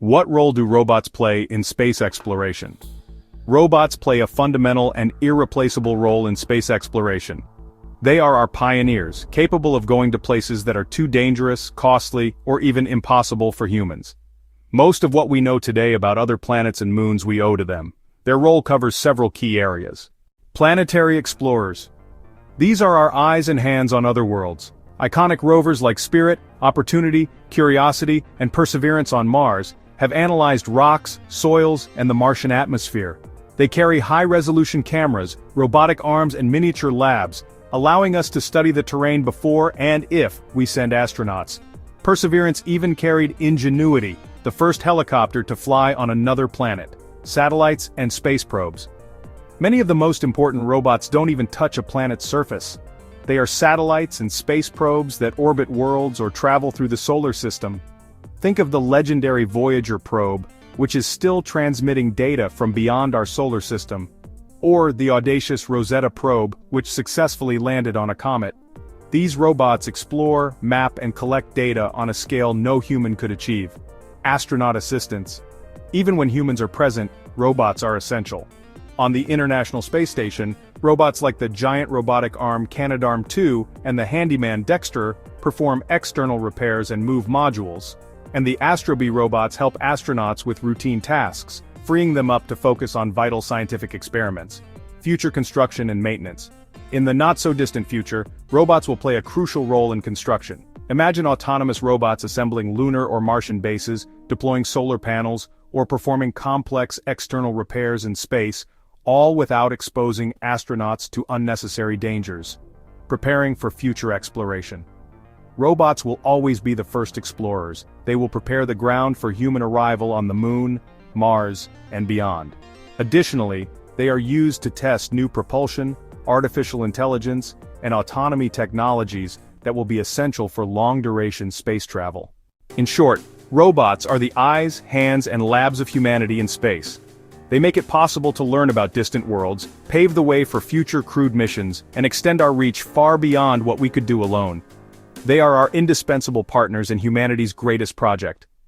What role do robots play in space exploration? Robots play a fundamental and irreplaceable role in space exploration. They are our pioneers, capable of going to places that are too dangerous, costly, or even impossible for humans. Most of what we know today about other planets and moons we owe to them. Their role covers several key areas. Planetary Explorers. These are our eyes and hands on other worlds. Iconic rovers like Spirit, Opportunity, Curiosity, and Perseverance on Mars have analyzed rocks, soils, and the Martian atmosphere. They carry high-resolution cameras, robotic arms, and miniature labs, allowing us to study the terrain before and if we send astronauts. Perseverance even carried Ingenuity, the first helicopter to fly on another planet, satellites, and space probes. Many of the most important robots don't even touch a planet's surface. They are satellites and space probes that orbit worlds or travel through the solar system. Think of the legendary Voyager probe, which is still transmitting data from beyond our solar system, or the audacious Rosetta probe, which successfully landed on a comet. These robots explore, map, and collect data on a scale no human could achieve. Astronaut Assistants. Even when humans are present, robots are essential. On the International Space Station, robots like the giant robotic arm Canadarm2 and the handyman Dexter perform external repairs and move modules, and the Astrobee robots help astronauts with routine tasks, freeing them up to focus on vital scientific experiments. Future construction and maintenance. In the not-so-distant future, robots will play a crucial role in construction. Imagine autonomous robots assembling lunar or Martian bases, deploying solar panels, or performing complex external repairs in space, all without exposing astronauts to unnecessary dangers. Preparing for future exploration. Robots will always be the first explorers. They will prepare the ground for human arrival on the Moon, Mars, and beyond. Additionally, they are used to test new propulsion, artificial intelligence, and autonomy technologies that will be essential for long-duration space travel. In short, robots are the eyes, hands, and labs of humanity in space. They make it possible to learn about distant worlds, pave the way for future crewed missions, and extend our reach far beyond what we could do alone. They are our indispensable partners in humanity's greatest project.